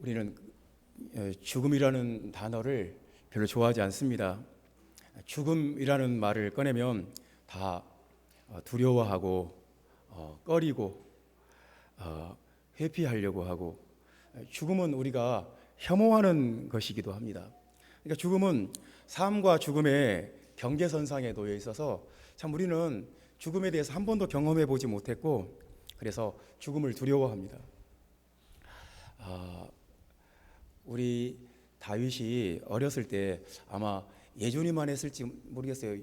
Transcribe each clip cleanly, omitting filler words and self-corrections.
우리는 죽음이라는 단어를 별로 좋아하지 않습니다. 죽음이라는 말을 꺼내면 다 두려워하고 꺼리고 회피하려고 하고, 죽음은 우리가 혐오하는 것이기도 합니다. 그러니까 죽음은 삶과 죽음의 경계선상에 놓여 있어서 참 우리는 죽음에 대해서 한 번도 경험해 보지 못했고, 그래서 죽음을 두려워합니다. 우리 다윗이 어렸을 때 아마 예존이만 했을지 모르겠어요.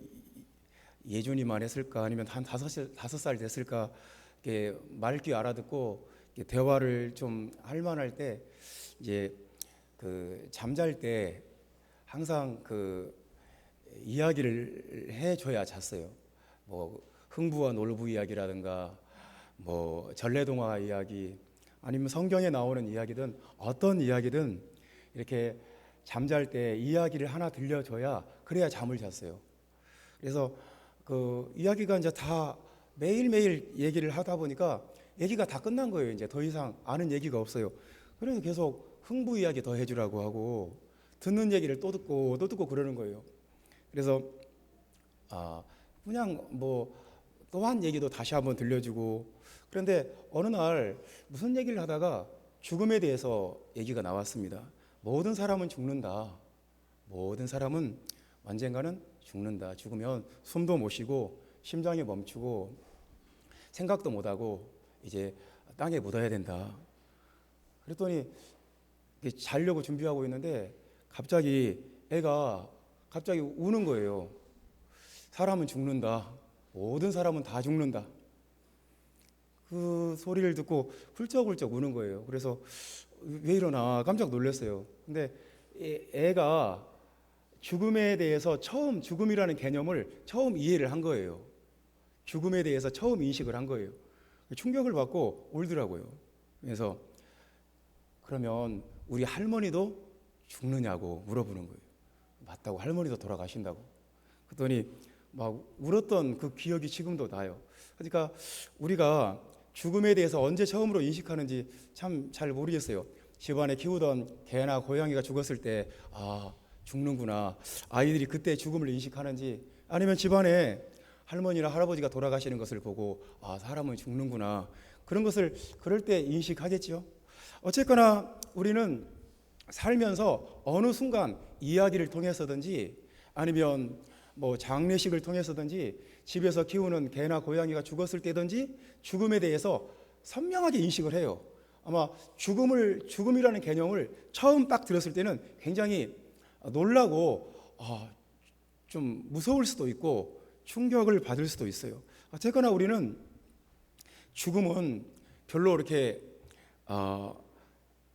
예존이만 했을까 아니면 한 5살 됐을까, 말귀 알아듣고 대화를 좀 할 만할 때, 이제 그 잠잘 때 항상 그 이야기를 해줘야 잤어요. 뭐 흥부와 놀부 이야기라든가, 뭐 전래동화 이야기, 아니면 성경에 나오는 이야기든 어떤 이야기든 이렇게 잠잘 때 이야기를 하나 들려줘야 그래야 잠을 잤어요. 그래서 그 이야기가 이제 다 매일매일 얘기를 하다 보니까 얘기가 다 끝난 거예요. 이제 더 이상 아는 얘기가 없어요. 그래서 계속 흥부 이야기 더 해주라고 하고, 듣는 얘기를 또 듣고 또 듣고 그러는 거예요. 그래서 그냥 뭐 또 한 얘기도 다시 한번 들려주고, 그런데 어느 날 무슨 얘기를 하다가 죽음에 대해서 얘기가 나왔습니다. 모든 사람은 죽는다. 모든 사람은 언젠가는 죽는다. 죽으면 숨도 못 쉬고 심장이 멈추고 생각도 못하고 이제 땅에 묻어야 된다. 그랬더니 자려고 준비하고 있는데 갑자기 애가 갑자기 우는 거예요. 사람은 죽는다. 모든 사람은 다 죽는다. 그 소리를 듣고 훌쩍훌쩍 우는 거예요. 그래서 왜 이러나 깜짝 놀랐어요. 근데 애가 죽음에 대해서 처음, 죽음이라는 개념을 처음 이해를 한 거예요. 죽음에 대해서 처음 인식을 한 거예요. 충격을 받고 울더라고요. 그래서 그러면 우리 할머니도 죽느냐고 물어보는 거예요. 맞다고, 할머니도 돌아가신다고. 그랬더니 막 울었던 그 기억이 지금도 나요. 그러니까 우리가 죽음에 대해서 언제 처음으로 인식하는지 참 잘 모르겠어요. 집안에 키우던 개나 고양이가 죽었을 때 죽는구나, 아이들이 그때 죽음을 인식하는지, 아니면 집안에 할머니나 할아버지가 돌아가시는 것을 보고 사람은 죽는구나, 그런 것을 그럴 때 인식하겠죠. 어쨌거나 우리는 살면서 어느 순간 이야기를 통해서든지 아니면 뭐 장례식을 통해서든지 집에서 키우는 개나 고양이가 죽었을 때든지 죽음에 대해서 선명하게 인식을 해요. 아마 죽음이라는 개념을 처음 딱 들었을 때는 굉장히 놀라고 좀 무서울 수도 있고 충격을 받을 수도 있어요. 어쨌거나 우리는 죽음은 별로 이렇게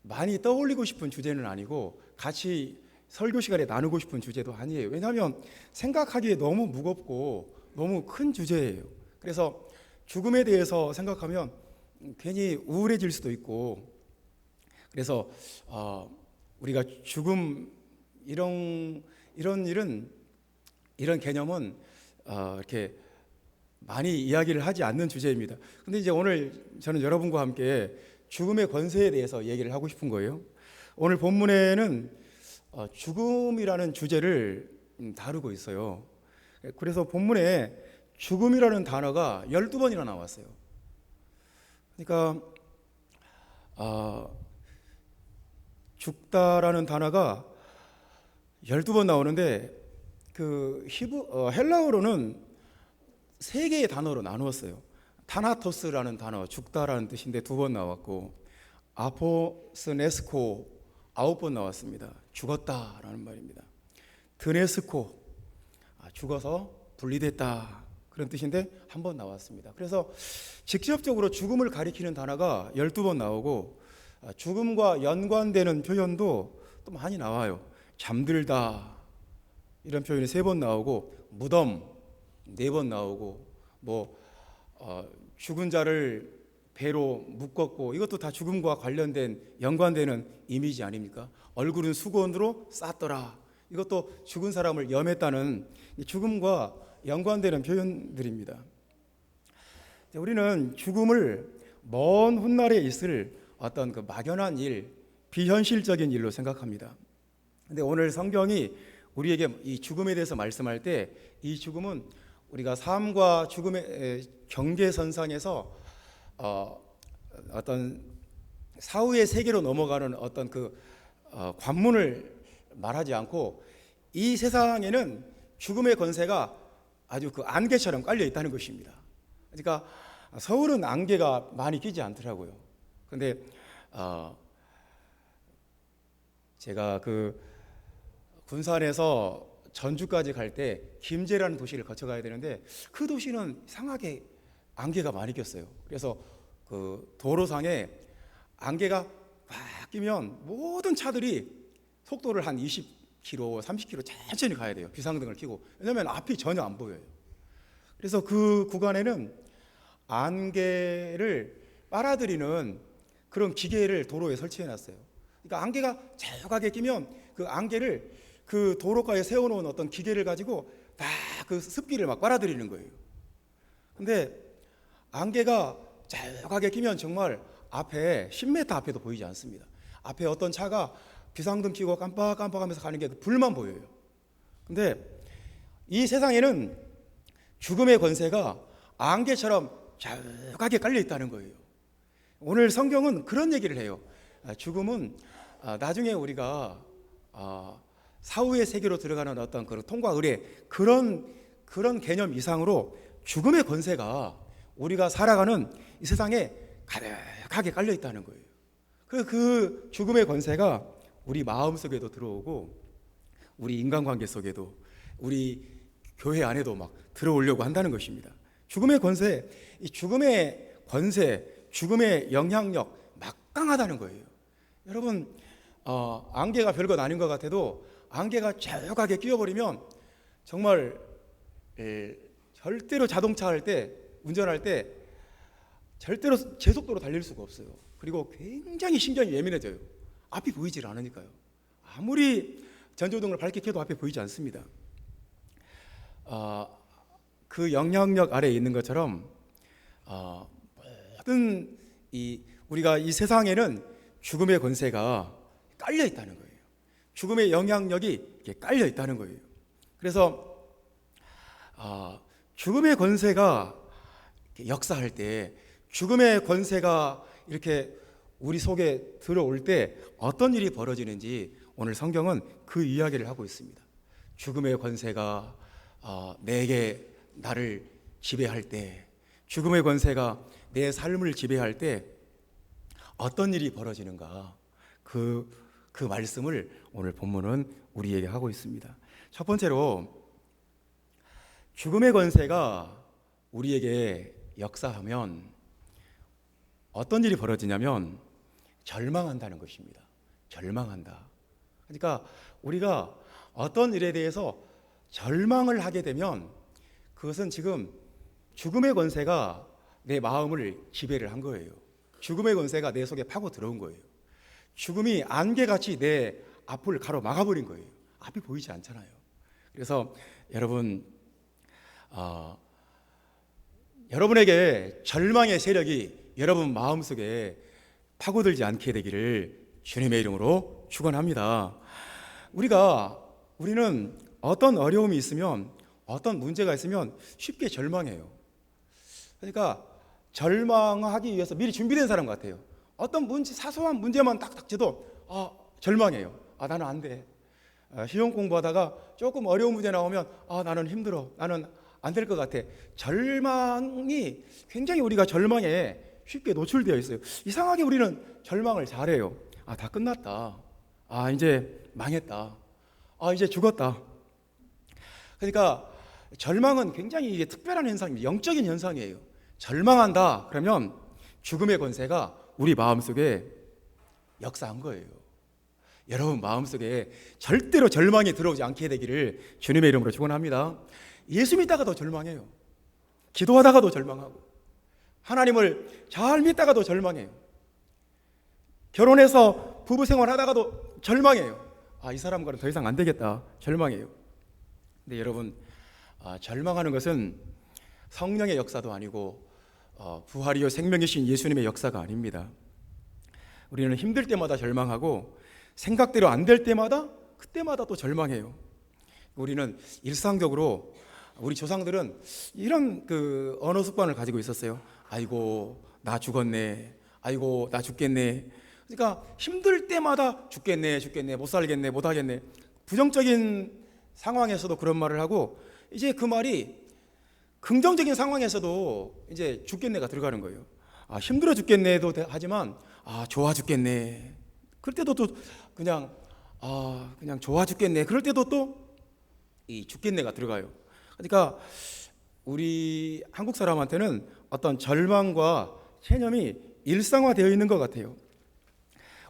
많이 떠올리고 싶은 주제는 아니고, 같이 설교 시간에 나누고 싶은 주제도 아니에요. 왜냐하면 생각하기에 너무 무겁고 너무 큰 주제예요. 그래서 죽음에 대해서 생각하면 괜히 우울해질 수도 있고, 그래서 우리가 죽음 이런 일은, 이런 개념은 이렇게 많이 이야기를 하지 않는 주제입니다. 근데 이제 오늘 저는 여러분과 함께 죽음의 권세에 대해서 얘기를 하고 싶은 거예요. 오늘 본문에는 죽음이라는 주제를 다루고 있어요. 그래서 본문에 죽음이라는 단어가 12번이나 나왔어요. 그러니까 죽다라는 단어가 12번 나오는데, 그 헬라어로는 3개의 단어로 나누었어요. 타나토스라는 단어, 죽다라는 뜻인데 2번 나왔고, 아포스네스코 9번 나왔습니다. 죽었다라는 말입니다. 드네스코, 죽어서 분리됐다, 그런 뜻인데 1번 나왔습니다. 그래서 직접적으로 죽음을 가리키는 단어가 12번 나오고, 죽음과 연관되는 표현도 또 많이 나와요. 잠들다 이런 표현이 3번 나오고, 무덤 4번 나오고, 뭐 죽은 자를 배로 묶었고, 이것도 다 죽음과 관련된 연관되는 이미지 아닙니까? 얼굴은 수건으로 쌌더라, 이것도 죽은 사람을 염했다는 죽음과 연관되는 표현들입니다. 우리는 죽음을 먼 훗날에 있을 어떤 그 막연한 일, 비현실적인 일로 생각합니다. 근데 오늘 성경이 우리에게 이 죽음에 대해서 말씀할 때 이 죽음은 우리가 삶과 죽음의 경계선상에서 어떤 사후의 세계로 넘어가는 어떤 관문을 말하지 않고 이 세상에는 죽음의 권세가 아주 안개처럼 깔려 있다는 것입니다. 그러니까 서울은 안개가 많이 끼지 않더라고요. 근데 제가 군산에서 전주까지 갈 때 김제라는 도시를 거쳐가야 되는데 그 도시는 이상하게 안개가 많이 꼈어요. 그래서 도로상에 안개가 막 끼면 모든 차들이 속도를 한 20km, 30km 천천히 가야 돼요. 비상등을 켜고. 왜냐하면 앞이 전혀 안 보여요. 그래서 그 구간에는 안개를 빨아들이는 그런 기계를 도로에 설치해 놨어요. 그러니까 안개가 자욱하게 끼면 그 안개를 그 도로가에 세워놓은 어떤 기계를 가지고 다 그 습기를 막 빨아들이는 거예요. 근데 안개가 자욱하게 끼면 정말 앞에 10m 앞에도 보이지 않습니다. 앞에 어떤 차가 비상등 켜고 깜빡깜빡하면서 가는 게 불만 보여요. 근데 이 세상에는 죽음의 권세가 안개처럼 자욱하게 깔려 있다는 거예요. 오늘 성경은 그런 얘기를 해요. 죽음은 나중에 우리가 사후의 세계로 들어가는 어떤 통과 의례 그런 개념 이상으로 죽음의 권세가 우리가 살아가는 이 세상에 가득하게 깔려 있다는 거예요. 그 죽음의 권세가 우리 마음 속에도 들어오고 우리 인간관계 속에도 우리 교회 안에도 막 들어오려고 한다는 것입니다. 죽음의 권세, 이 죽음의 권세, 죽음의 영향력 막강하다는 거예요. 여러분 안개가 별것 아닌 것 같아도 안개가 자욱하게 끼어버리면 정말 절대로 자동차 할 때 운전할 때 절대로 제속도로 달릴 수가 없어요. 그리고 굉장히 신경이 예민해져요. 앞이 보이질 않으니까요. 아무리 전조등을 밝게 켜도 앞에 보이지 않습니다. 그 영향력 아래에 있는 것처럼 모든 우리가 이 세상에는 죽음의 권세가 깔려 있다는 거예요. 죽음의 영향력이 깔려 있다는 거예요. 그래서 죽음의 권세가 역사할 때, 죽음의 권세가 이렇게 우리 속에 들어올 때 어떤 일이 벌어지는지 오늘 성경은 그 이야기를 하고 있습니다. 죽음의 권세가 내게 나를 지배할 때, 죽음의 권세가 내 삶을 지배할 때 어떤 일이 벌어지는가, 그 말씀을 오늘 본문은 우리에게 하고 있습니다. 첫 번째로 죽음의 권세가 우리에게 역사하면 어떤 일이 벌어지냐면 절망한다는 것입니다. 절망한다. 그러니까 우리가 어떤 일에 대해서 절망을 하게 되면 그것은 지금 죽음의 권세가 내 마음을 지배를 한 거예요. 죽음의 권세가 내 속에 파고 들어온 거예요. 죽음이 안개같이 내 앞을 가로막아버린 거예요. 앞이 보이지 않잖아요. 그래서 여러분, 여러분에게 절망의 세력이 여러분 마음속에 파고들지 않게 되기를 주님의 이름으로 축원합니다. 우리는 어떤 어려움이 있으면, 어떤 문제가 있으면 쉽게 절망해요. 그러니까 절망하기 위해서 미리 준비된 사람 같아요. 어떤 사소한 문제만 딱 닥쳐도 절망해요. 나는 안 돼. 시험 공부하다가 조금 어려운 문제 나오면 나는 힘들어. 나는 안 될 것 같아. 절망이 굉장히 우리가 절망에 쉽게 노출되어 있어요. 이상하게 우리는 절망을 잘해요. 다 끝났다. 이제 망했다. 이제 죽었다. 그러니까 절망은 굉장히 이게 특별한 현상입니다. 영적인 현상이에요. 절망한다 그러면 죽음의 권세가 우리 마음속에 역사한 거예요. 여러분 마음속에 절대로 절망이 들어오지 않게 되기를 주님의 이름으로 축원합니다. 예수 믿다가도 절망해요. 기도하다가도 절망하고, 하나님을 잘 믿다가도 절망해요. 결혼해서 부부 생활하다가도 절망해요. 이 사람과는 더 이상 안 되겠다. 절망해요. 근데 여러분, 절망하는 것은 성령의 역사도 아니고 부활이요 생명이신 예수님의 역사가 아닙니다. 우리는 힘들 때마다 절망하고 생각대로 안 될 때마다 그때마다 또 절망해요. 우리는 일상적으로 우리 조상들은 이런 그 언어 습관을 가지고 있었어요. 아이고 나 죽었네, 아이고 나 죽겠네. 그러니까 힘들 때마다 죽겠네, 못 살겠네, 못 하겠네. 부정적인 상황에서도 그런 말을 하고, 이제 그 말이 긍정적인 상황에서도 이제 죽겠네가 들어가는 거예요. 힘들어 죽겠네도 하지만 좋아 죽겠네. 그럴 때도 또 그냥 좋아 죽겠네. 그럴 때도 또 이 죽겠네가 들어가요. 그러니까 우리 한국 사람한테는 어떤 절망과 체념이 일상화되어 있는 것 같아요.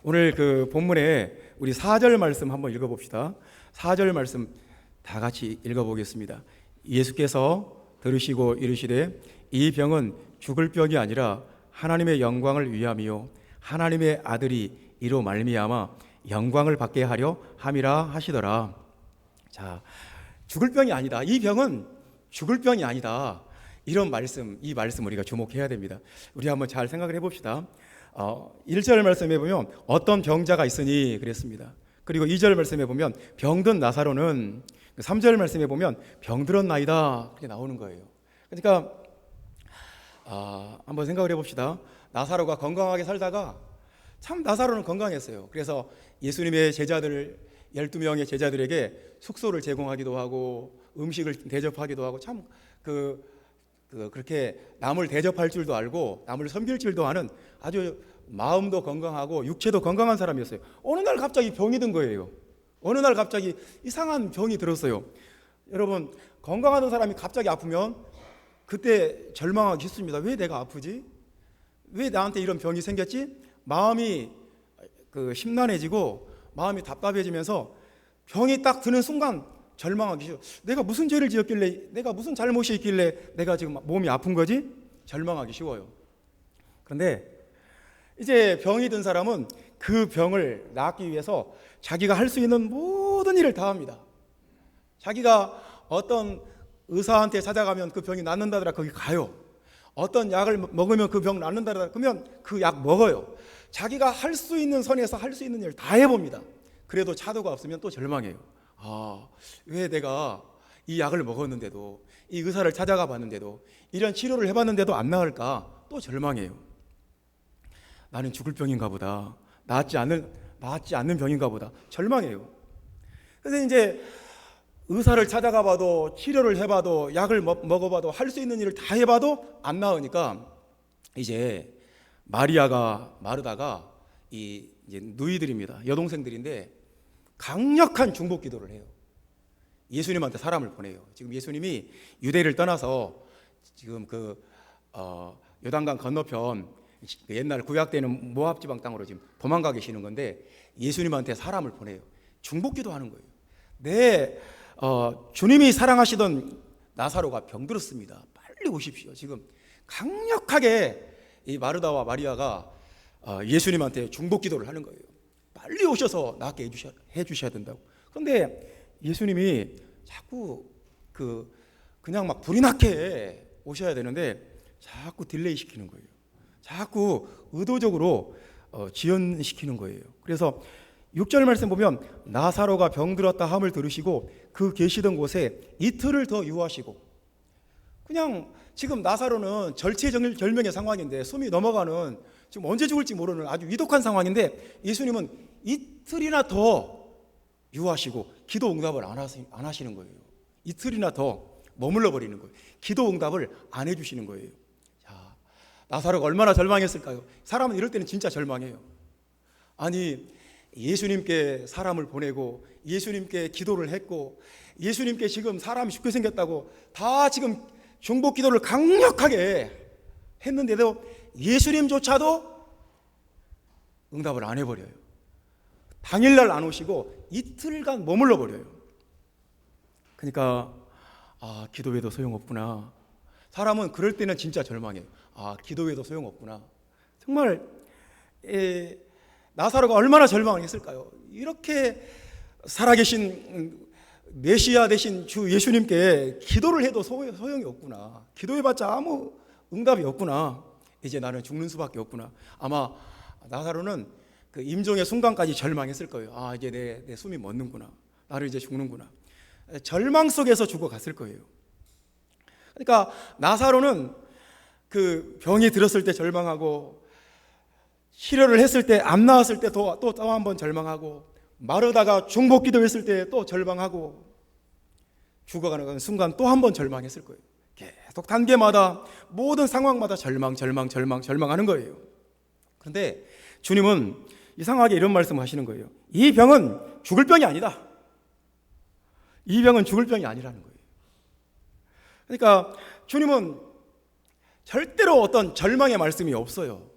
오늘 그 본문에 우리 4절 말씀 한번 읽어봅시다. 4절 말씀 다 같이 읽어보겠습니다. 예수께서 들으시고 이르시되 이 병은 죽을 병이 아니라 하나님의 영광을 위함이요 하나님의 아들이 이로 말미암아 영광을 받게 하려 함이라 하시더라. 자, 죽을 병이 아니다. 이 병은 죽을 병이 아니다. 이런 말씀, 이 말씀 우리가 주목해야 됩니다. 우리 한번 잘 생각을 해봅시다. 1절 말씀에 보면 어떤 병자가 있으니 그랬습니다. 그리고 2절 말씀에 보면 병든 나사로는, 3절 말씀에 보면 병들었나이다 그렇게 나오는 거예요. 그러니까 한번 생각을 해봅시다. 나사로가 건강하게 살다가 참 나사로는 건강했어요. 그래서 예수님의 제자들 12명의 제자들에게 숙소를 제공하기도 하고 음식을 대접하기도 하고 참 그렇게 남을 대접할 줄도 알고 남을 섬길 줄도 아는 아주 마음도 건강하고 육체도 건강한 사람이었어요. 어느 날 갑자기 병이 든 거예요. 어느 날 갑자기 이상한 병이 들었어요. 여러분, 건강하던 사람이 갑자기 아프면 그때 절망하기 쉽습니다. 왜 내가 아프지? 왜 나한테 이런 병이 생겼지? 마음이 심란해지고 마음이 답답해지면서 병이 딱 드는 순간 절망하기 쉬워요. 내가 무슨 죄를 지었길래, 내가 무슨 잘못이 있길래 내가 지금 몸이 아픈 거지? 절망하기 쉬워요. 그런데 이제 병이 든 사람은 그 병을 낫기 위해서 자기가 할 수 있는 모든 일을 다 합니다. 자기가 어떤 의사한테 찾아가면 그 병이 낫는다더라 거기 가요. 어떤 약을 먹으면 그 병 낫는다더라 그러면 그 약 먹어요. 자기가 할 수 있는 선에서 할 수 있는 일을 다 해봅니다. 그래도 차도가 없으면 또 절망해요. 왜 내가 이 약을 먹었는데도, 이 의사를 찾아가 봤는데도, 이런 치료를 해봤는데도 안 나을까? 또 절망해요. 나는 죽을 병인가 보다. 낫지 않는 병인가 보다. 절망해요. 그래서 이제 의사를 찾아가 봐도, 치료를 해봐도, 약을 먹어봐도, 할 수 있는 일을 다 해봐도 안 나으니까 이제 마르다가 이제 누이들입니다. 여동생들인데 강력한 중보 기도를 해요. 예수님한테 사람을 보내요. 지금 예수님이 유대를 떠나서 지금 요단강 건너편 옛날 구약 때는 모압 지방 땅으로 지금 도망가 계시는 건데 예수님한테 사람을 보내요. 중보 기도하는 거예요. 주님이 사랑하시던 나사로가 병들었습니다. 빨리 오십시오. 지금 강력하게 이 마르다와 마리아가 예수님한테 중보 기도를 하는 거예요. 빨리 오셔서 낫게 해주셔야 된다고. 그런데 예수님이 자꾸 그냥 막 불이 나게 오셔야 되는데 자꾸 딜레이 시키는 거예요. 자꾸 의도적으로 지연시키는 거예요. 그래서 6절 말씀 보면 나사로가 병들었다 함을 들으시고 그 계시던 곳에 이틀을 더 유하시고, 그냥 지금 나사로는 절체절명의 상황인데 숨이 넘어가는, 지금 언제 죽을지 모르는 아주 위독한 상황인데 예수님은 이틀이나 더 유하시고 기도 응답을 안 하시는 거예요. 이틀이나 더 머물러 버리는 거예요. 기도 응답을 안 해주시는 거예요. 자, 나사로가 얼마나 절망했을까요? 사람은 이럴 때는 진짜 절망해요. 아니, 예수님께 사람을 보내고 예수님께 기도를 했고 예수님께 지금 사람이 죽게 생겼다고 다 지금 중보 기도를 강력하게 했는데도 예수님조차도 응답을 안 해버려요. 당일날 안 오시고 이틀간 머물러 버려요. 그러니까 기도해도 소용없구나. 사람은 그럴 때는 진짜 절망해요. 기도해도 소용없구나. 정말 나사로가 얼마나 절망을 했을까요? 이렇게 살아계신 메시아 되신 주 예수님께 기도를 해도 소용이 없구나. 기도해봤자 아무 응답이 없구나. 이제 나는 죽는 수밖에 없구나. 아마 나사로는 그 임종의 순간까지 절망했을 거예요. 아, 이제 내 숨이 멎는구나. 나를 이제 죽는구나. 절망 속에서 죽어갔을 거예요. 그러니까 나사로는 그 병이 들었을 때 절망하고, 치료를 했을 때 암 나왔을 때 또 한 번 절망하고, 마르다가 중복 기도했을 때 또 절망하고, 죽어가는 순간 또 한 번 절망했을 거예요. 계속 단계마다 모든 상황마다 절망하는 거예요. 그런데 주님은 이상하게 이런 말씀을 하시는 거예요. 이 병은 죽을 병이 아니다. 이 병은 죽을 병이 아니라는 거예요. 그러니까 주님은 절대로 어떤 절망의 말씀이 없어요.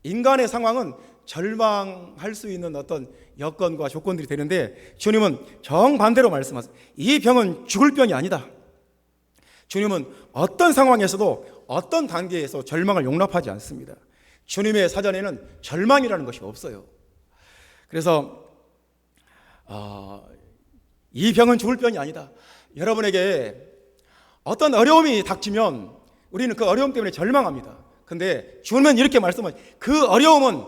인간의 상황은 절망할 수 있는 어떤 여건과 조건들이 되는데, 주님은 정반대로 말씀하세요. 이 병은 죽을 병이 아니다. 주님은 어떤 상황에서도 어떤 단계에서 절망을 용납하지 않습니다. 주님의 사전에는 절망이라는 것이 없어요. 그래서 이 병은 죽을 병이 아니다. 여러분에게 어떤 어려움이 닥치면 우리는 그 어려움 때문에 절망합니다. 근데 주님은 이렇게 말씀하시죠. 그 어려움은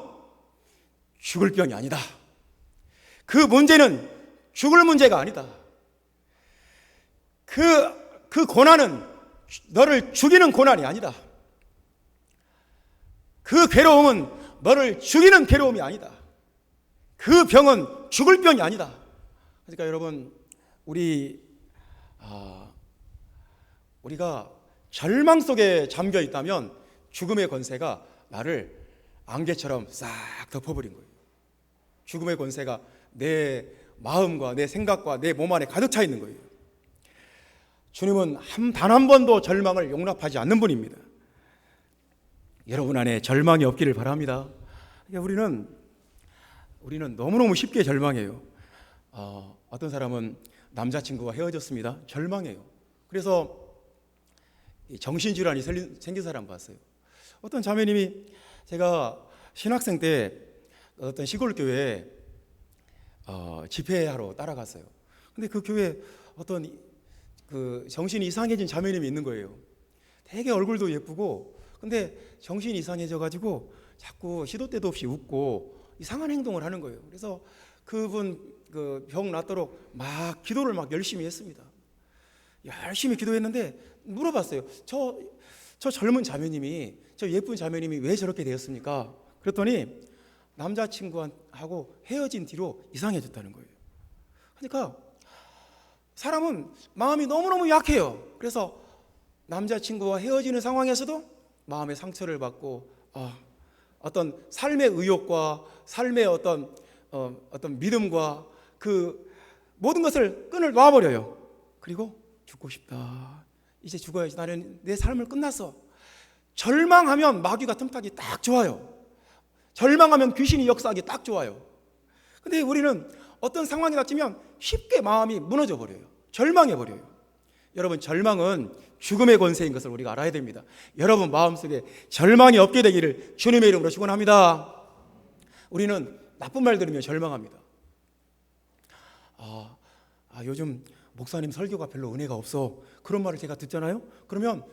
죽을 병이 아니다. 그 문제는 죽을 문제가 아니다. 그 고난은 너를 죽이는 고난이 아니다. 그 괴로움은 너를 죽이는 괴로움이 아니다. 그 병은 죽을 병이 아니다. 그러니까 여러분, 우리가 절망 속에 잠겨 있다면 죽음의 권세가 나를 안개처럼 싹 덮어버린 거예요. 죽음의 권세가 내 마음과 내 생각과 내 몸 안에 가득 차 있는 거예요. 주님은 단 한 번도 절망을 용납하지 않는 분입니다. 여러분 안에 절망이 없기를 바랍니다. 우리는 너무너무 쉽게 절망해요. 어떤 사람은 남자친구와 헤어졌습니다. 절망해요. 그래서 정신질환이 생긴 사람 봤어요. 어떤 자매님이, 제가 신학생 때 어떤 시골 교회에 집회하러 따라갔어요. 근데 그 교회에 어떤 그 정신이 이상해진 자매님이 있는 거예요. 되게 얼굴도 예쁘고, 근데 정신이 이상해져 가지고 자꾸 시도 때도 없이 웃고 이상한 행동을 하는 거예요. 그래서 그분 그 병 낫도록 막 기도를 막 열심히 했습니다. 열심히 기도했는데 물어봤어요. 저 젊은 자매님이, 저 예쁜 자매님이 왜 저렇게 되었습니까? 그랬더니 남자친구하고 헤어진 뒤로 이상해졌다는 거예요. 그러니까 사람은 마음이 너무너무 약해요. 그래서 남자친구와 헤어지는 상황에서도 마음의 상처를 받고, 어떤 삶의 의욕과 삶의 어떤 믿음과 그 모든 것을 끈을 놔버려요. 그리고 죽고 싶다. 이제 죽어야지. 나는 내 삶을 끝났어. 절망하면 마귀가 틈타기 딱 좋아요. 절망하면 귀신이 역사하기 딱 좋아요. 근데 우리는 어떤 상황이 닥치면 쉽게 마음이 무너져 버려요. 절망해 버려요. 여러분, 절망은 죽음의 권세인 것을 우리가 알아야 됩니다. 여러분 마음속에 절망이 없게 되기를 주님의 이름으로 축원합니다. 우리는 나쁜 말 들으면 절망합니다. 요즘 목사님 설교가 별로 은혜가 없어. 그런 말을 제가 듣잖아요. 그러면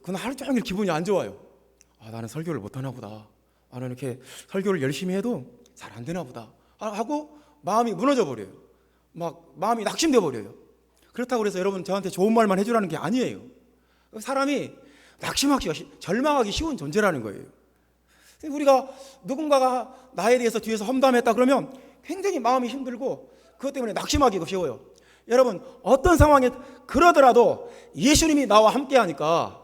그날 하루 종일 기분이 안 좋아요. 나는 설교를 못하나 보다. 나는 이렇게 설교를 열심히 해도 잘 안 되나 보다 하고 마음이 무너져 버려요. 막 마음이 낙심돼 버려요. 그렇다고 해서 여러분 저한테 좋은 말만 해주라는 게 아니에요. 사람이 낙심하기, 절망하기 쉬운 존재라는 거예요. 우리가 누군가가 나에 대해서 뒤에서 험담했다 그러면 굉장히 마음이 힘들고 그것 때문에 낙심하기가 쉬워요. 여러분, 어떤 상황에 그러더라도 예수님이 나와 함께 하니까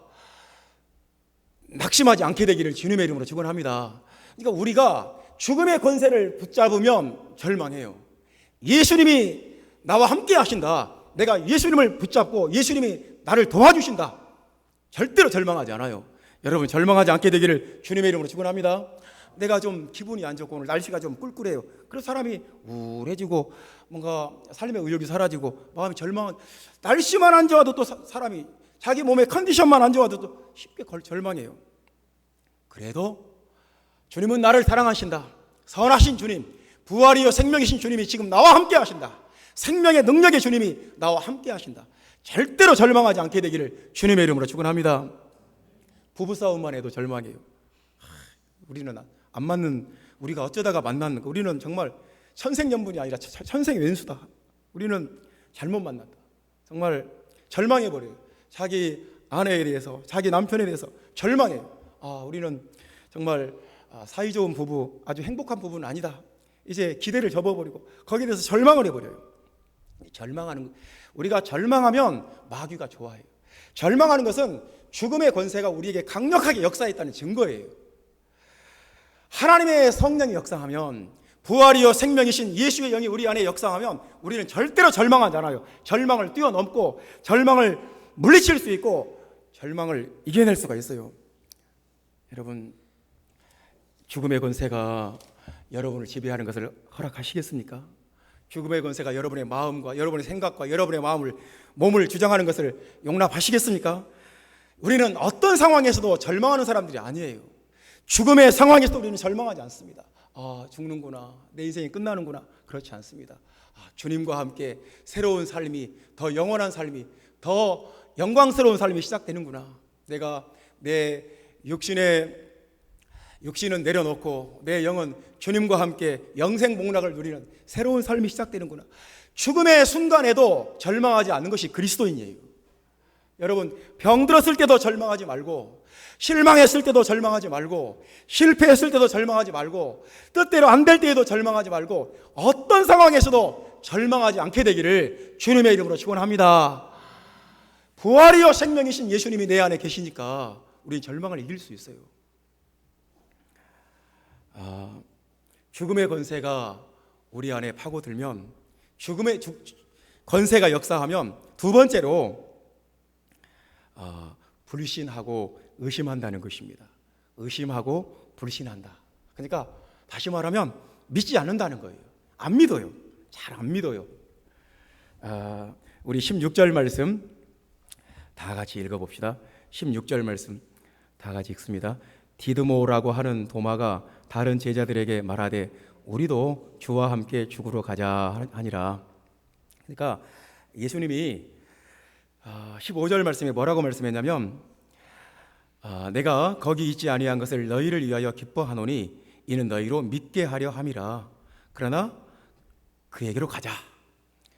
낙심하지 않게 되기를 주님의 이름으로 축원합니다. 그러니까 우리가 죽음의 권세를 붙잡으면 절망해요. 예수님이 나와 함께 하신다. 내가 예수님을 붙잡고 예수님이 나를 도와주신다. 절대로 절망하지 않아요. 여러분, 절망하지 않게 되기를 주님의 이름으로 축원합니다. 내가 좀 기분이 안 좋고 오늘 날씨가 좀 꿀꿀해요. 그래서 사람이 우울해지고 뭔가 삶의 의욕이 사라지고 마음이 날씨만 안 좋아도 또 사람이 자기 몸의 컨디션만 안 좋아도 또 쉽게 절망해요. 그래도 주님은 나를 사랑하신다. 선하신 주님, 부활이요 생명이신 주님이 지금 나와 함께 하신다. 생명의 능력의 주님이 나와 함께 하신다. 절대로 절망하지 않게 되기를 주님의 이름으로 축원합니다. 부부싸움만 해도 절망해요. 우리는 안 맞는 우리가 어쩌다가 만났는 거. 우리는 정말 천생연분이 아니라 천생연수다. 우리는 잘못 만났다. 정말 절망해버려요. 자기 아내에 대해서, 자기 남편에 대해서 절망해요. 우리는 정말 사이 좋은 부부, 아주 행복한 부부는 아니다. 이제 기대를 접어버리고 거기에 대해서 절망을 해버려요. 우리가 절망하면 마귀가 좋아해요. 절망하는 것은 죽음의 권세가 우리에게 강력하게 역사했다는 증거예요. 하나님의 성령이 역사하면, 부활이요 생명이신 예수의 영이 우리 안에 역사하면 우리는 절대로 절망하지 않아요. 절망을 뛰어넘고 절망을 물리칠 수 있고 절망을 이겨낼 수가 있어요. 여러분, 죽음의 권세가 여러분을 지배하는 것을 허락하시겠습니까? 죽음의 권세가 여러분의 마음과 여러분의 생각과 여러분의 몸을 주장하는 것을 용납하시겠습니까? 우리는 어떤 상황에서도 절망하는 사람들이 아니에요. 죽음의 상황에서도 우리는 절망하지 않습니다. 죽는구나, 내 인생이 끝나는구나. 그렇지 않습니다. 주님과 함께 새로운 삶이, 더 영원한 삶이, 더 영광스러운 삶이 시작되는구나. 내가 내 육신은 내려놓고 내 영은 주님과 함께 영생복락을 누리는 새로운 삶이 시작되는구나. 죽음의 순간에도 절망하지 않는 것이 그리스도인이에요. 여러분, 병들었을 때도 절망하지 말고, 실망했을 때도 절망하지 말고, 실패했을 때도 절망하지 말고, 뜻대로 안 될 때에도 절망하지 말고, 어떤 상황에서도 절망하지 않게 되기를 주님의 이름으로 축원합니다. 부활이요 생명이신 예수님이 내 안에 계시니까 우리 절망을 이길 수 있어요. 죽음의 권세가 우리 안에 파고들면, 죽음의 권세가 역사하면 두 번째로 불신하고 의심한다는 것입니다. 의심하고 불신한다. 그러니까 다시 말하면 믿지 않는다는 거예요. 안 믿어요. 잘 안 믿어요. 우리 16절 말씀 다 같이 읽어봅시다. 16절 말씀 다 같이 읽습니다. 디드모라고 하는 도마가 다른 제자들에게 말하되 우리도 주와 함께 죽으러 가자 하니라. 그러니까 예수님이 15절 말씀에 뭐라고 말씀했냐면, 내가 거기 있지 아니한 것을 너희를 위하여 기뻐하노니 이는 너희로 믿게 하려 함이라. 그러나 그에게로 가자.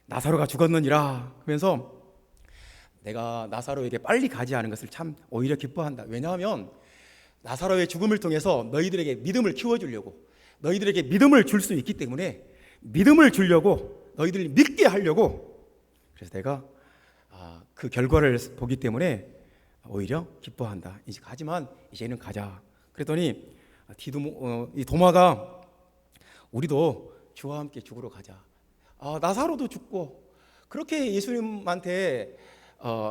나사로가 죽었느니라. 그러면서 내가 나사로에게 빨리 가지 않은 것을 참 오히려 기뻐한다. 왜냐하면 나사로의 죽음을 통해서 너희들에게 믿음을 키워주려고, 너희들에게 믿음을 줄 수 있기 때문에 믿음을 주려고, 너희들이 믿게 하려고, 그래서 내가 그 결과를 보기 때문에 오히려 기뻐한다. 하지만 이제는 가자. 그랬더니 이 도마가 우리도 주와 함께 죽으러 가자. 나사로도 죽고 그렇게 예수님한테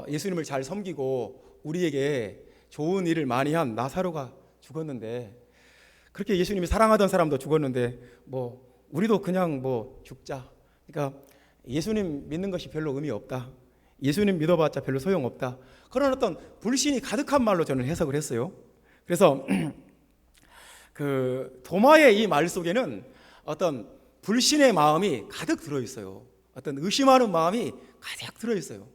예수님을 잘 섬기고 우리에게 좋은 일을 많이 한 나사로가 죽었는데, 그렇게 예수님이 사랑하던 사람도 죽었는데 우리도 그냥 죽자. 그러니까 예수님 믿는 것이 별로 의미 없다. 예수님 믿어봤자 별로 소용없다. 그런 어떤 불신이 가득한 말로 저는 해석을 했어요. 그래서 그 도마의 이 말 속에는 어떤 불신의 마음이 가득 들어있어요. 어떤 의심하는 마음이 가득 들어있어요.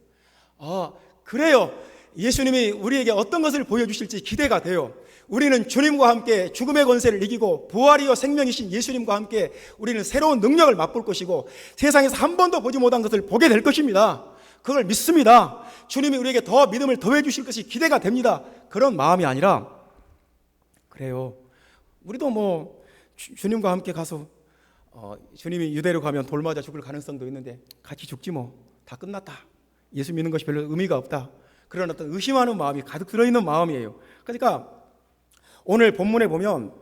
그래요. 예수님이 우리에게 어떤 것을 보여주실지 기대가 돼요. 우리는 주님과 함께 죽음의 권세를 이기고 부활이요 생명이신 예수님과 함께 우리는 새로운 능력을 맛볼 것이고 세상에서 한 번도 보지 못한 것을 보게 될 것입니다. 그걸 믿습니다. 주님이 우리에게 더 믿음을 더해 주실 것이 기대가 됩니다. 그런 마음이 아니라, 그래요, 우리도 주님과 함께 가서 주님이 유대로 가면 돌 맞아 죽을 가능성도 있는데 같이 죽지 다 끝났다. 예수 믿는 것이 별로 의미가 없다. 그런 어떤 의심하는 마음이 가득 들어있는 마음이에요. 그러니까 오늘 본문에 보면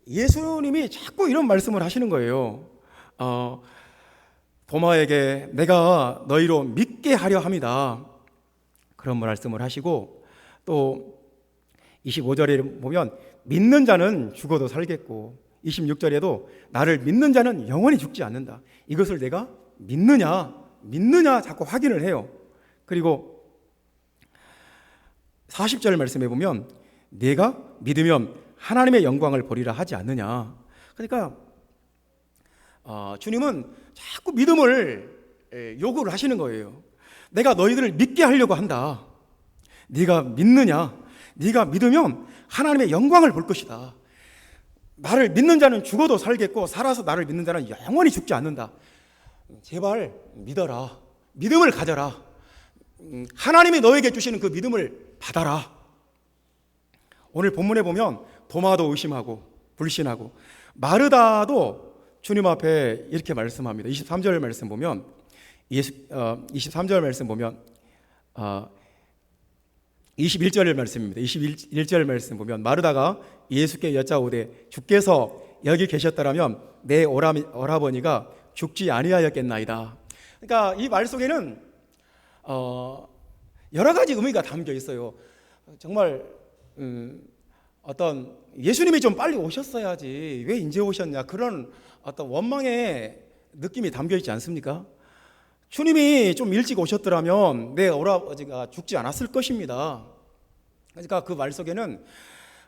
예수님이 자꾸 이런 말씀을 하시는 거예요. 도마에게 내가 너희로 믿게 하려 함이다. 그런 말씀을 하시고, 또 25절에 보면 믿는 자는 죽어도 살겠고, 26절에도 나를 믿는 자는 영원히 죽지 않는다. 이것을 내가 믿느냐 자꾸 확인을 해요. 그리고 40절 말씀에 보면 내가 믿으면 하나님의 영광을 보리라 하지 않느냐. 그러니까 주님은 자꾸 믿음을 요구를 하시는 거예요. 내가 너희들을 믿게 하려고 한다. 네가 믿느냐? 네가 믿으면 하나님의 영광을 볼 것이다. 나를 믿는 자는 죽어도 살겠고 살아서 나를 믿는 자는 영원히 죽지 않는다. 제발 믿어라. 믿음을 가져라. 하나님이 너에게 주시는 그 믿음을 받아라. 오늘 본문에 보면 도마도 의심하고 불신하고 마르다도 주님 앞에 이렇게 말씀합니다. 23절 말씀 보면 23절 말씀 보면 21절 말씀입니다. 21절 말씀 보면 마르다가 예수께 여짜오되 주께서 여기 계셨더라면 내 오라버니가 죽지 아니하였겠나이다. 그러니까 이 말 속에는 여러 가지 의미가 담겨 있어요. 정말 어떤 예수님이 좀 빨리 오셨어야지 왜 이제 오셨냐, 그런 어떤 원망의 느낌이 담겨 있지 않습니까? 주님이 좀 일찍 오셨더라면 내 오라버지가 죽지 않았을 것입니다. 그러니까 그 말 속에는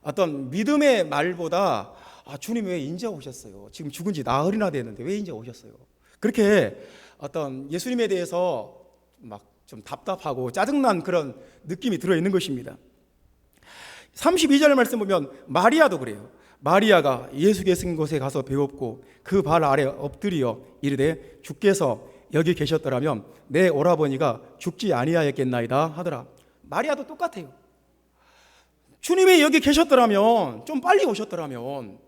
어떤 믿음의 말보다 주님이 왜 이제 오셨어요? 지금 죽은 지 나흘이나 됐는데 왜 이제 오셨어요? 그렇게 어떤 예수님에 대해서 막 좀 답답하고 짜증난 그런 느낌이 들어있는 것입니다. 32절 말씀 보면 마리아도 그래요. 마리아가 예수 계신 곳에 가서 배웠고 그 발 아래 엎드려 이르되 주께서 여기 계셨더라면 내 오라버니가 죽지 아니하였겠나이다 하더라. 마리아도 똑같아요. 주님이 여기 계셨더라면, 좀 빨리 오셨더라면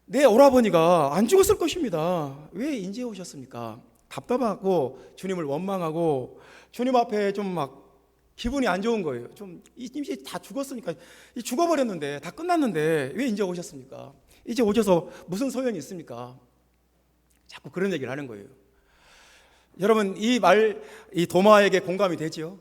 내 오라버니가 안 죽었을 것입니다. 왜 이제 오셨습니까? 답답하고 주님을 원망하고 주님 앞에 좀 막 기분이 안 좋은 거예요. 좀 이제 다 죽었으니까, 죽어버렸는데 다 끝났는데 왜 이제 오셨습니까? 이제 오셔서 무슨 소용이 있습니까? 자꾸 그런 얘기를 하는 거예요. 여러분, 이 도마에게 공감이 되죠?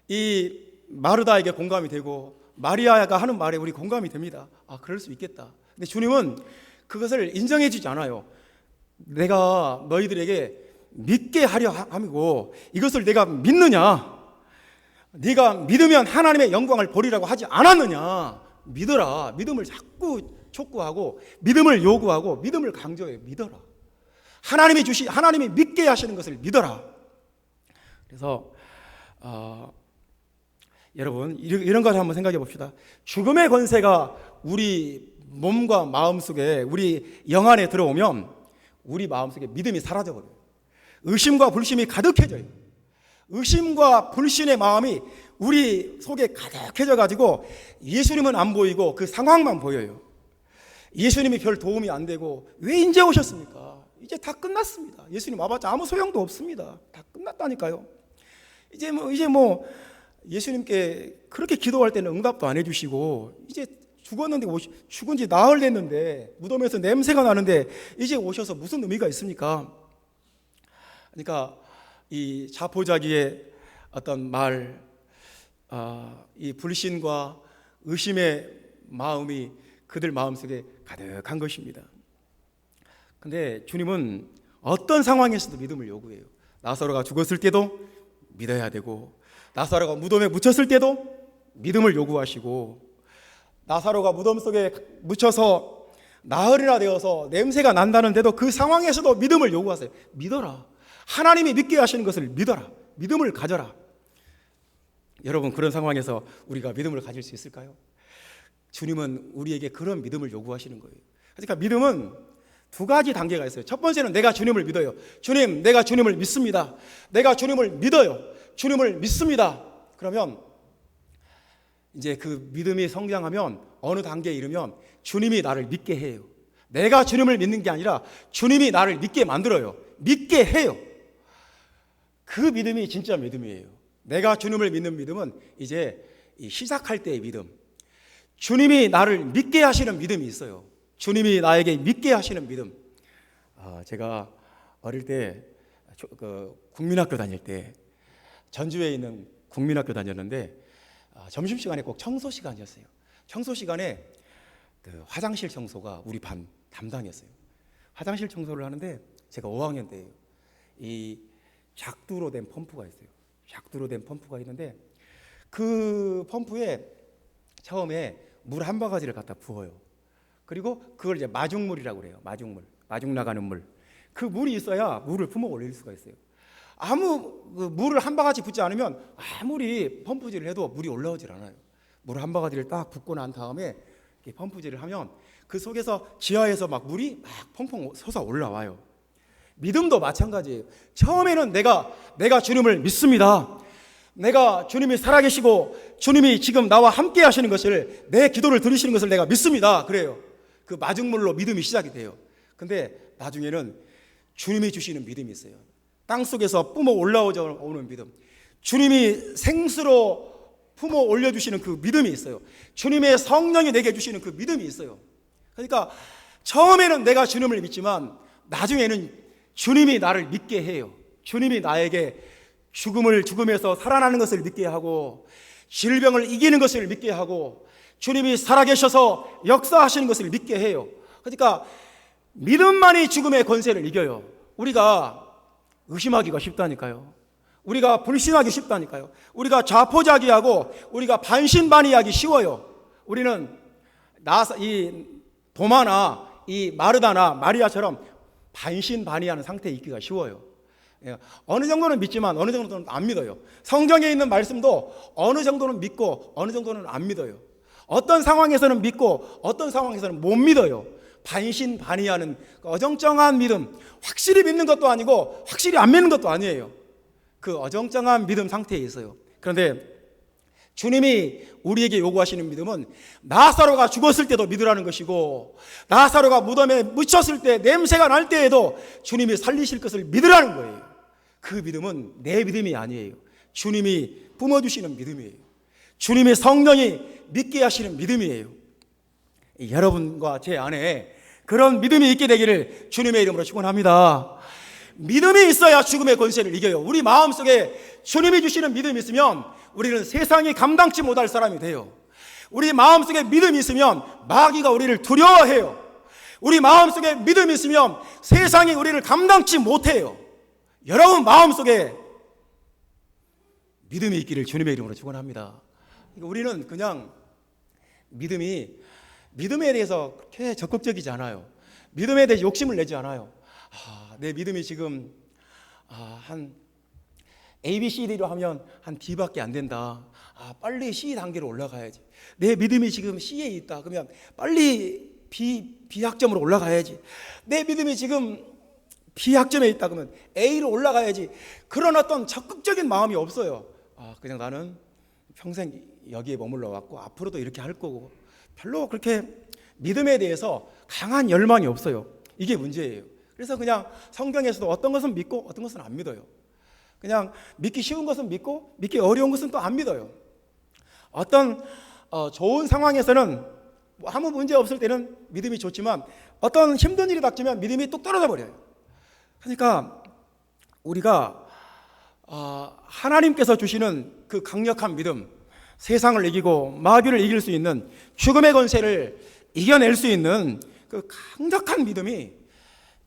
이 마르다에게 공감이 되고 마리아가 하는 말에 우리 공감이 됩니다. 그럴 수 있겠다. 근데 주님은 그것을 인정해 주지 않아요. 내가 너희들에게 믿게 하려 함이고 이것을 내가 믿느냐? 네가 믿으면 하나님의 영광을 보리라고 하지 않았느냐? 믿어라. 믿음을 자꾸 촉구하고 믿음을 요구하고 믿음을 강조해. 믿어라. 하나님이 믿게 하시는 것을 믿어라. 그래서 여러분, 이런 걸 한번 생각해 봅시다. 죽음의 권세가 우리 몸과 마음 속에, 우리 영 안에 들어오면 우리 마음 속에 믿음이 사라져버려요. 의심과 불신이 가득해져요. 의심과 불신의 마음이 우리 속에 가득해져 가지고 예수님은 안 보이고 그 상황만 보여요. 예수님이 별 도움이 안 되고 왜 이제 오셨습니까? 이제 다 끝났습니다. 예수님 와봤자 아무 소용도 없습니다. 다 끝났다니까요. 이제 뭐 예수님께 그렇게 기도할 때는 응답도 안 해주시고 이제 죽었는데 죽은 지 나흘 됐는데 무덤에서 냄새가 나는데 이제 오셔서 무슨 의미가 있습니까? 그러니까 이 자포자기의 어떤 말, 이 불신과 의심의 마음이 그들 마음속에 가득한 것입니다. 근데 주님은 어떤 상황에서도 믿음을 요구해요. 나사로가 죽었을 때도 믿어야 되고, 나사로가 무덤에 묻혔을 때도 믿음을 요구하시고, 나사로가 무덤 속에 묻혀서 나흘이나 되어서 냄새가 난다는데도 그 상황에서도 믿음을 요구하세요. 믿어라. 하나님이 믿게 하시는 것을 믿어라. 믿음을 가져라. 여러분, 그런 상황에서 우리가 믿음을 가질 수 있을까요? 주님은 우리에게 그런 믿음을 요구하시는 거예요. 그러니까 믿음은 두 가지 단계가 있어요. 첫 번째는 내가 주님을 믿어요. 주님, 내가 주님을 믿습니다. 내가 주님을 믿어요. 주님을 믿습니다. 그러면 이제 그 믿음이 성장하면 어느 단계에 이르면 주님이 나를 믿게 해요. 내가 주님을 믿는 게 아니라 주님이 나를 믿게 만들어요. 믿게 해요. 그 믿음이 진짜 믿음이에요. 내가 주님을 믿는 믿음은 이제 시작할 때의 믿음. 주님이 나를 믿게 하시는 믿음이 있어요. 주님이 나에게 믿게 하시는 믿음. 제가 어릴 때 국민학교 다닐 때 전주에 있는 국민학교 다녔는데 점심시간에 꼭 청소 시간이었어요. 청소 시간에 그 화장실 청소가 우리 반 담당이었어요. 화장실 청소를 하는데 제가 5학년 때예요. 이 작두로 된 펌프가 있어요. 작두로 된 펌프가 있는데 그 펌프에 처음에 물 한 바가지를 갖다 부어요. 그리고 그걸 이제 마중물이라고 그래요. 마중 나가는 물. 그 물이 있어야 물을 품어 올릴 수가 있어요. 물을 한 바가지 붓지 않으면 아무리 펌프질을 해도 물이 올라오질 않아요. 물 한 바가지를 딱 붓고 난 다음에 펌프질을 하면 그 속에서 지하에서 막 물이 막 펑펑 솟아 올라와요. 믿음도 마찬가지예요. 처음에는 내가 주님을 믿습니다. 내가 주님이 살아계시고 주님이 지금 나와 함께 하시는 것을, 내 기도를 들으시는 것을 내가 믿습니다. 그래요. 그 마중물로 믿음이 시작이 돼요. 근데 나중에는 주님이 주시는 믿음이 있어요. 땅속에서 뿜어 올라오는 믿음. 주님이 생수로 품어 올려주시는 그 믿음이 있어요. 주님의 성령이 내게 주시는 그 믿음이 있어요. 그러니까 처음에는 내가 주님을 믿지만 나중에는 주님이 나를 믿게 해요. 주님이 나에게 죽음에서 살아나는 것을 믿게 하고, 질병을 이기는 것을 믿게 하고, 주님이 살아계셔서 역사하시는 것을 믿게 해요. 그러니까 믿음만이 죽음의 권세를 이겨요. 우리가 의심하기가 쉽다니까요. 우리가 불신하기 쉽다니까요. 우리가 자포자기하고 우리가 반신반의하기 쉬워요. 우리는 이 도마나 이 마르다나 마리아처럼 반신반의하는 상태에 있기가 쉬워요. 어느 정도는 믿지만 어느 정도는 안 믿어요. 성경에 있는 말씀도 어느 정도는 믿고 어느 정도는 안 믿어요. 어떤 상황에서는 믿고 어떤 상황에서는 못 믿어요. 반신반의하는 어정쩡한 믿음, 확실히 믿는 것도 아니고 확실히 안 믿는 것도 아니에요. 그 어정쩡한 믿음 상태에 있어요. 그런데 주님이 우리에게 요구하시는 믿음은 나사로가 죽었을 때도 믿으라는 것이고, 나사로가 무덤에 묻혔을 때 냄새가 날 때에도 주님이 살리실 것을 믿으라는 거예요. 그 믿음은 내 믿음이 아니에요. 주님이 뿜어주시는 믿음이에요. 주님의 성령이 믿게 하시는 믿음이에요. 여러분과 제 안에 그런 믿음이 있게 되기를 주님의 이름으로 축원합니다. 믿음이 있어야 죽음의 권세를 이겨요. 우리 마음속에 주님이 주시는 믿음이 있으면 우리는 세상이 감당치 못할 사람이 돼요. 우리 마음속에 믿음이 있으면 마귀가 우리를 두려워해요. 우리 마음속에 믿음이 있으면 세상이 우리를 감당치 못해요. 여러분 마음속에 믿음이 있기를 주님의 이름으로 축원합니다. 우리는 그냥 믿음에 대해서 그렇게 적극적이지 않아요. 믿음에 대해서 욕심을 내지 않아요. 내 믿음이 지금 한 A, B, C, D로 하면 한 D밖에 안 된다. 빨리 C 단계로 올라가야지. 내 믿음이 지금 C에 있다. 그러면 빨리 B학점으로 올라가야지. 내 믿음이 지금 B학점에 있다. 그러면 A로 올라가야지. 그런 어떤 적극적인 마음이 없어요. 그냥 나는 평생 여기에 머물러 왔고 앞으로도 이렇게 할 거고, 별로 그렇게 믿음에 대해서 강한 열망이 없어요. 이게 문제예요. 그래서 그냥 성경에서도 어떤 것은 믿고 어떤 것은 안 믿어요. 그냥 믿기 쉬운 것은 믿고 믿기 어려운 것은 또 안 믿어요. 어떤 좋은 상황에서는 아무 문제 없을 때는 믿음이 좋지만 어떤 힘든 일이 닥치면 믿음이 뚝 떨어져 버려요. 그러니까 우리가 하나님께서 주시는 그 강력한 믿음, 세상을 이기고 마귀를 이길 수 있는, 죽음의 권세를 이겨낼 수 있는 그 강력한 믿음이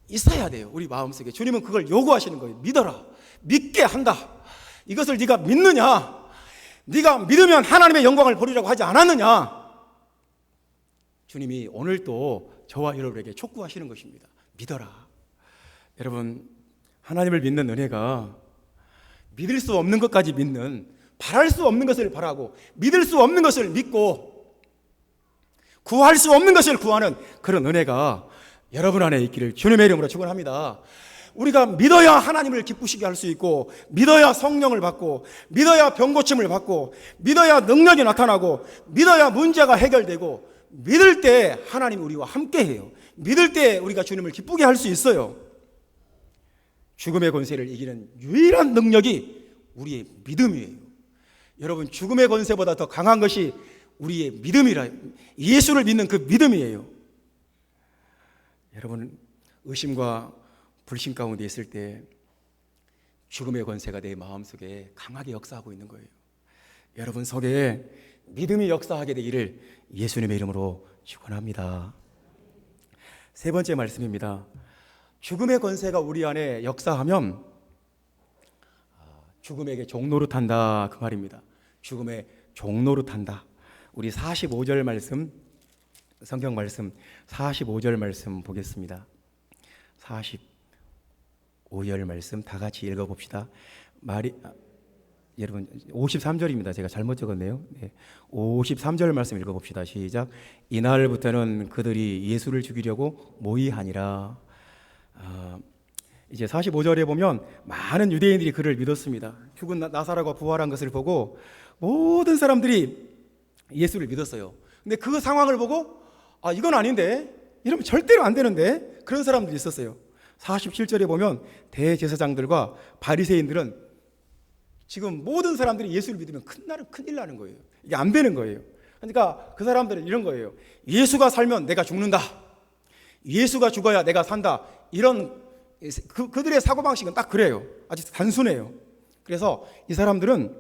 있어야 돼요. 우리 마음속에. 주님은 그걸 요구하시는 거예요. 믿어라. 믿게 한다. 이것을 네가 믿느냐? 네가 믿으면 하나님의 영광을 보리라고 하지 않았느냐? 주님이 오늘 또 저와 여러분에게 촉구하시는 것입니다. 믿어라. 여러분, 하나님을 믿는 은혜가 믿을 수 없는 것까지 믿는, 바랄 수 없는 것을 바라고 믿을 수 없는 것을 믿고 구할 수 없는 것을 구하는 그런 은혜가 여러분 안에 있기를 주님의 이름으로 축원합니다. 우리가 믿어야 하나님을 기쁘시게 할 수 있고, 믿어야 성령을 받고, 믿어야 병고침을 받고, 믿어야 능력이 나타나고, 믿어야 문제가 해결되고, 믿을 때 하나님 우리와 함께해요. 믿을 때 우리가 주님을 기쁘게 할 수 있어요. 죽음의 권세를 이기는 유일한 능력이 우리의 믿음이에요. 여러분, 죽음의 권세보다 더 강한 것이 우리의 믿음이라, 예수를 믿는 그 믿음이에요. 여러분, 의심과 불신 가운데 있을 때 죽음의 권세가 내 마음속에 강하게 역사하고 있는 거예요. 여러분 속에 믿음이 역사하게 되기를 예수님의 이름으로 축원합니다. 세 번째 말씀입니다. 죽음의 권세가 우리 안에 역사하면 죽음에게 종노릇한다, 그 말입니다. 죽음의 종노릇한다. 우리 45절 말씀, 성경 말씀 45절 말씀 보겠습니다. 45절 말씀 다 같이 읽어봅시다. 여러분 53절입니다. 제가 잘못 적었네요. 네. 53절 말씀 읽어봅시다. 시작. 이날부터는 그들이 예수를 죽이려고 모의하니라. 이제 45절에 보면 많은 유대인들이 그를 믿었습니다. 죽은 나사로가 부활한 것을 보고 모든 사람들이 예수를 믿었어요. 근데 그 상황을 보고 이건 아닌데, 이러면 절대로 안 되는데, 그런 사람들이 있었어요. 47절에 보면 대제사장들과 바리새인들은 지금 모든 사람들이 예수를 믿으면 큰일 나는 거예요. 이게 안 되는 거예요. 그러니까 그 사람들은 이런 거예요. 예수가 살면 내가 죽는다. 예수가 죽어야 내가 산다. 이런 그들의 사고방식은 딱 그래요. 아주 단순해요. 그래서 이 사람들은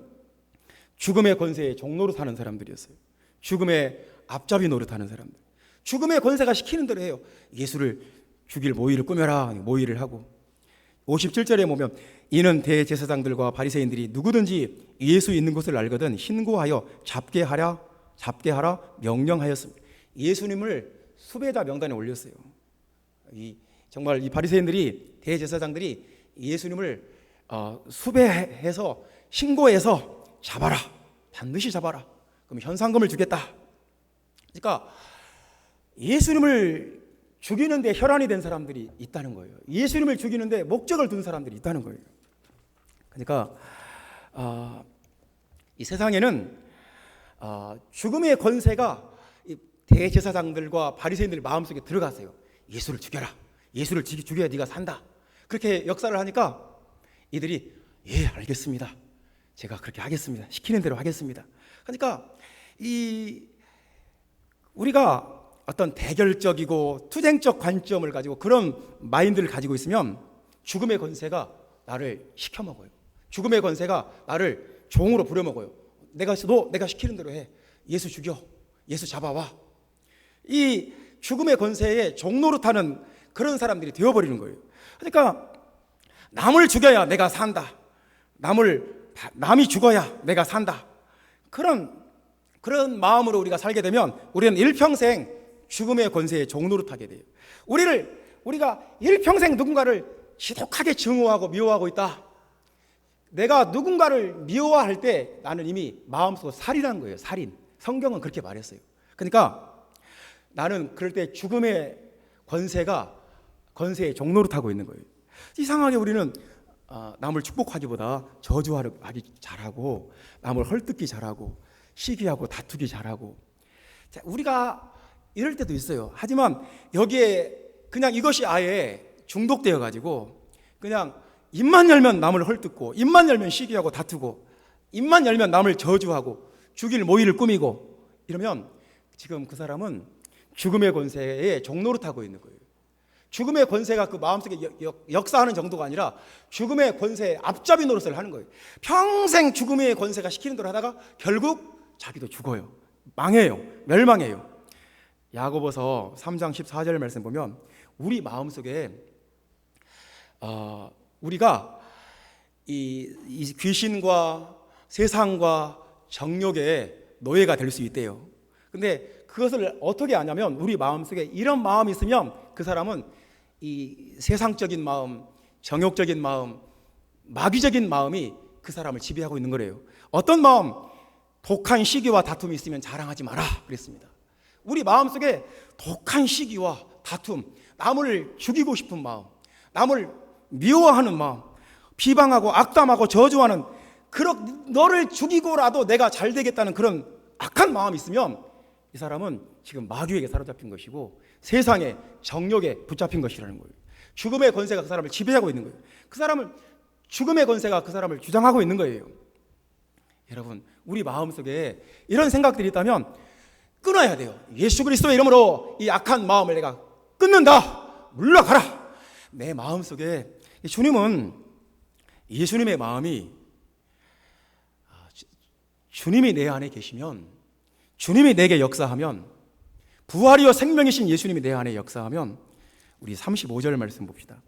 죽음의 권세에 종로로 사는 사람들이었어요. 죽음의 앞잡이 노릇하는 사람들. 죽음의 권세가 시키는 대로 해요. 예수를 죽일 모의를 꾸며라. 모의를 하고. 57절에 보면 이는 대제사장들과 바리새인들이 누구든지 예수 있는 곳을 알거든 신고하여 잡게 하라 명령하였습니다. 예수님을 수배자 명단에 올렸어요. 정말 이 바리새인들이, 대제사장들이 예수님을 수배해서 신고해서 잡아라, 반드시 잡아라. 그럼 현상금을 주겠다. 그러니까 예수님을 죽이는데 혈안이 된 사람들이 있다는 거예요. 예수님을 죽이는데 목적을 둔 사람들이 있다는 거예요. 그러니까 이 세상에는 죽음의 권세가 대제사장들과 바리새인들 마음속에 들어갔어요. 예수를 죽여라. 예수를 죽여야 네가 산다. 그렇게 역사를 하니까 이들이 예, 알겠습니다. 제가 그렇게 하겠습니다. 시키는 대로 하겠습니다. 그러니까 우리가 어떤 대결적이고 투쟁적 관점을 가지고 그런 마인드를 가지고 있으면 죽음의 권세가 나를 시켜먹어요. 죽음의 권세가 나를 종으로 부려먹어요. 내가 시키는 대로 해. 예수 죽여. 예수 잡아와. 이 죽음의 권세에 종노릇하는 그런 사람들이 되어버리는 거예요. 그러니까 남을 죽여야 내가 산다. 남이 죽어야 내가 산다. 그런 마음으로 우리가 살게 되면 우리는 일평생 죽음의 권세에 종노릇하게 돼요. 우리가 일평생 누군가를 지독하게 증오하고 미워하고 있다. 내가 누군가를 미워할 때 나는 이미 마음속으로 살인한 거예요. 살인. 성경은 그렇게 말했어요. 그러니까 나는 그럴 때 죽음의 권세에 종노릇하고 있는 거예요. 이상하게 우리는 남을 축복하기보다 저주하기 잘하고, 남을 헐뜯기 잘하고, 시기하고 다투기 잘하고. 자, 우리가 이럴 때도 있어요. 하지만 여기에 그냥 이것이 아예 중독되어 가지고 그냥 입만 열면 남을 헐뜯고, 입만 열면 시기하고 다투고, 입만 열면 남을 저주하고 죽일 모의를 꾸미고, 이러면 지금 그 사람은 죽음의 권세에 종노릇하고 있는 거예요. 죽음의 권세가 그 마음속에 역사하는 정도가 아니라 죽음의 권세에 앞잡이 노릇을 하는 거예요. 평생 죽음의 권세가 시키는 대로 하다가 결국 자기도 죽어요. 망해요. 멸망해요. 야고보서 3장 14절 말씀 보면 우리 마음속에 우리가 이 귀신과 세상과 정욕의 노예가 될 수 있대요. 근데 그것을 어떻게 아냐면 우리 마음속에 이런 마음이 있으면 그 사람은 이 세상적인 마음, 정욕적인 마음, 마귀적인 마음이 그 사람을 지배하고 있는 거래요. 어떤 마음? 독한 시기와 다툼이 있으면 자랑하지 마라 그랬습니다. 우리 마음속에 독한 시기와 다툼, 남을 죽이고 싶은 마음, 남을 미워하는 마음, 비방하고 악담하고 저주하는, 너를 죽이고라도 내가 잘 되겠다는 그런 악한 마음이 있으면 이 사람은 지금 마귀에게 사로잡힌 것이고 세상의 정욕에 붙잡힌 것이라는 거예요. 죽음의 권세가 그 사람을 지배하고 있는 거예요. 죽음의 권세가 그 사람을 주장하고 있는 거예요. 여러분, 우리 마음속에 이런 생각들이 있다면 끊어야 돼요. 예수 그리스도의 이름으로 이 악한 마음을 내가 끊는다. 물러가라. 내 마음속에 예수님의 마음이, 주님이 내 안에 계시면, 주님이 내게 역사하면, 부활이요 생명이신 예수님이 내 안에 역사하면, 우리 35절 말씀 봅시다.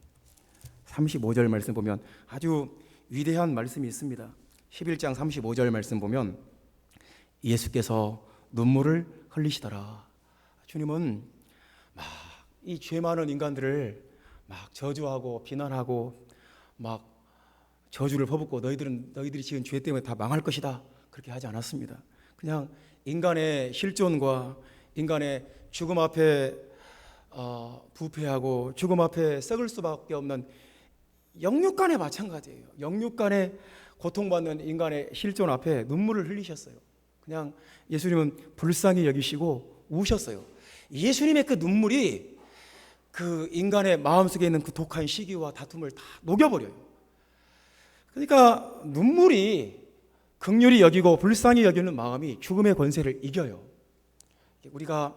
35절 말씀 보면 아주 위대한 말씀이 있습니다. 11장 35절 말씀 보면 예수께서 눈물을 흘리시더라. 주님은 막 이 죄 많은 인간들을 막 저주하고 비난하고 막 저주를 퍼붓고 너희들이 지은 죄 때문에 다 망할 것이다, 그렇게 하지 않았습니다. 그냥 인간의 실존과 인간의 죽음 앞에 부패하고 죽음 앞에 썩을 수밖에 없는 영육간에 마찬가지예요. 영육간에 고통받는 인간의 실존 앞에 눈물을 흘리셨어요. 그냥 예수님은 불쌍히 여기시고 우셨어요. 예수님의 그 눈물이 그 인간의 마음속에 있는 그 독한 시기와 다툼을 다 녹여버려요. 그러니까 눈물이 긍휼히 여기고 불쌍히 여기는 마음이 죽음의 권세를 이겨요. 우리가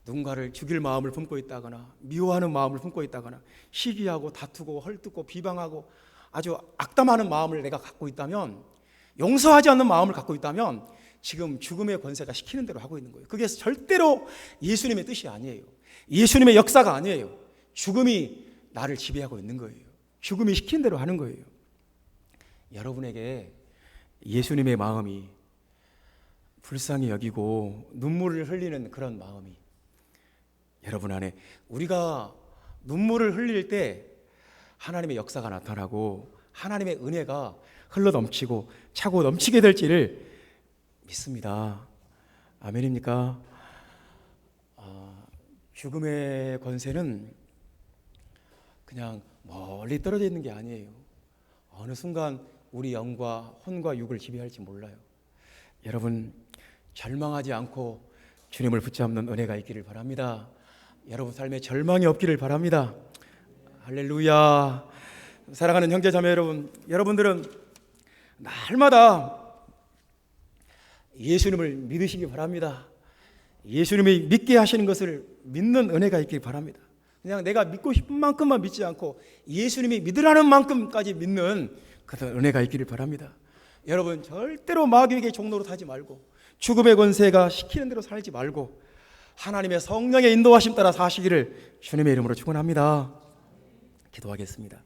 누군가를 죽일 마음을 품고 있다거나 미워하는 마음을 품고 있다거나 시기하고 다투고 헐뜯고 비방하고 아주 악담하는 마음을 내가 갖고 있다면, 용서하지 않는 마음을 갖고 있다면 지금 죽음의 권세가 시키는 대로 하고 있는 거예요. 그게 절대로 예수님의 뜻이 아니에요. 예수님의 역사가 아니에요. 죽음이 나를 지배하고 있는 거예요. 죽음이 시키는 대로 하는 거예요. 여러분에게 예수님의 마음이 불쌍히 여기고 눈물을 흘리는 그런 마음이 여러분 안에, 우리가 눈물을 흘릴 때 하나님의 역사가 나타나고 하나님의 은혜가 흘러넘치고 차고 넘치게 될지를 믿습니다. 아멘입니까? 죽음의 권세는 그냥 멀리 떨어져 있는 게 아니에요. 어느 순간 우리 영과 혼과 육을 지배할지 몰라요. 여러분, 절망하지 않고 주님을 붙잡는 은혜가 있기를 바랍니다. 여러분 삶에 절망이 없기를 바랍니다. 할렐루야. 사랑하는 형제 자매 여러분, 여러분들은 날마다 예수님을 믿으시기 바랍니다. 예수님이 믿게 하시는 것을 믿는 은혜가 있기를 바랍니다. 그냥 내가 믿고 싶은 만큼만 믿지 않고 예수님이 믿으라는 만큼까지 믿는 그런 은혜가 있기를 바랍니다. 여러분, 절대로 마귀에게 종노릇 하지 말고 죽음의 권세가 시키는 대로 살지 말고 하나님의 성령의 인도하심 따라 사시기를 주님의 이름으로 축원합니다. 기도하겠습니다.